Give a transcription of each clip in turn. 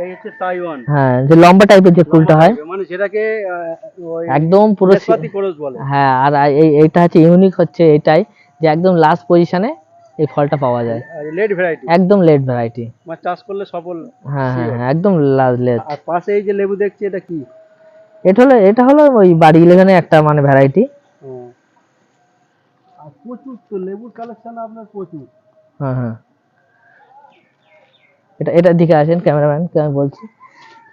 এই হচ্ছে তাইওয়ান। হ্যাঁ, যে লম্বা টাইপের যে ফুলটা হয়, মানে সেটাকে ওই একদম পুরো নেসপাতি খরচ বলে। হ্যাঁ, আর এইটা হচ্ছে ইউনিক হচ্ছে এটাই যে একদম লাস্ট পজিশনে এই ফলটা পাওয়া যায়, লেট ভ্যারাইটি, একদম লেট ভ্যারাইটি। মানে চাষ করলে সফল হ্যাঁ হ্যাঁ শিওর। হ্যাঁ, একদম লেট। আর পাশে এই যে লেবু দেখছি এটা কি? এটা হলো ওই বাড়ি 11 একটা মানে ভ্যারাইটি। হ্যাঁ। আর প্রচুর তো লেবুর কালেকশন আপনার প্রচুর। হ্যাঁ হ্যাঁ, এটার দিকে আসেন ক্যামেরাম্যান, আমি বলছি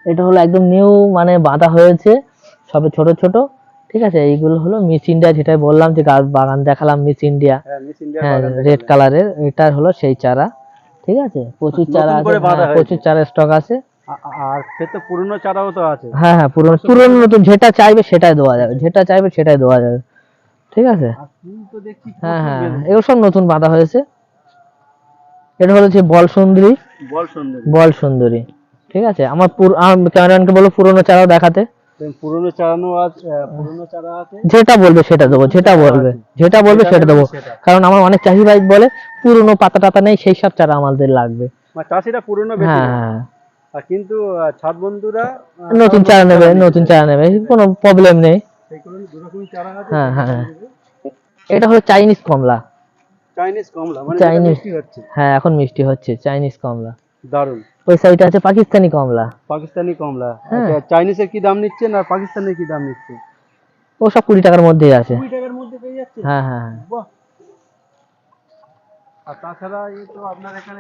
এটা হলো একদম নিউ মানে বাঁধা হয়েছে, সবে ছোট ছোট। ঠিক আছে, এইগুলো হলো মিস ইন্ডিয়া, যেটা বললাম যে বাগান দেখালাম মিস ইন্ডিয়া। হ্যাঁ, মিস ইন্ডিয়ার হ্যাঁ, বাগান রেড দেখালেন। কালারের, এটা হলো সেই চারা। ঠিক আছে, প্রচুর চারা নতুন আছে, করে বাঁধা হ্যাঁ হয়েছে। প্রচুর চারা স্টক আছে। আর সে তো পুরনো চারাও তো আছে। হ্যাঁ হ্যাঁ, পুরনো নতুন যেটা চাইবে সেটাই দেওয়া যাবে, যেটা চাইবে সেটাই দেওয়া যাবে। ঠিক আছে। আর ফুল তো দেখছি হ্যাঁ প্রচুর হ্যাঁ, বেঁধেছে। এগুলো সব নতুন বাঁধা হয়েছে। এটা হলো যে বল সুন্দরী। বল সুন্দরী। বল সুন্দরী। ঠিক আছে, আমার ক্যামেরাম্যানকে বলো পুরনো চারাও দেখাতে। পুরনো চারানো আছে, পুরনো চারা আছে। যেটা বলবে সেটা দেবো, নতুন যেটা চারা বলবে, আছে। যেটা বলবে যেটা সেটা নেবেন দেবো। সেটা। কারণ আমার অনেক চাষি ভাই বলে পুরনো পাতা টাতা নেই, সেই সব চারা আমাদের লাগবে। মানে চাষিরা পুরনো বেশি হ্যাঁ নেয়। হ্যাঁ, আর কিন্তু ছাদ বন্ধুরা তারা নতুন চারা নতুন নেবে, চারা নিতে নতুন চায়। চারা নেবে, সেটাই। কোনো প্রবলেম নেই। সেই কারণে দু রকমই চারা আছে, হ্যাঁ যেটা হ্যাঁ দাম হ্যাঁ। দেবে। এটা হলো চাইনিজ কমলা। চাইনিজ কমলা, মানে যেটা চাইনিজ, মিষ্টি হচ্ছে। হ্যাঁ এখন মিষ্টি হচ্ছে চাইনিজ কমলা। দারুন। ওই সাইডে আছে পাকিস্তানি কমলা। পাকিস্তানি কমলা। হ্যাঁ, আচ্ছা, চাইনিজের কি দাম নিচ্ছেন আর পাকিস্তানের কি দাম নিচ্ছে? ও সব 20 টাকার মধ্যেই আছে। 20 টাকার মধ্যে পেয়ে যাচ্ছে। হ্যাঁ হ্যাঁ হ্যাঁ। বাহ। আর তাছাড়া এই তো আপনার এখানে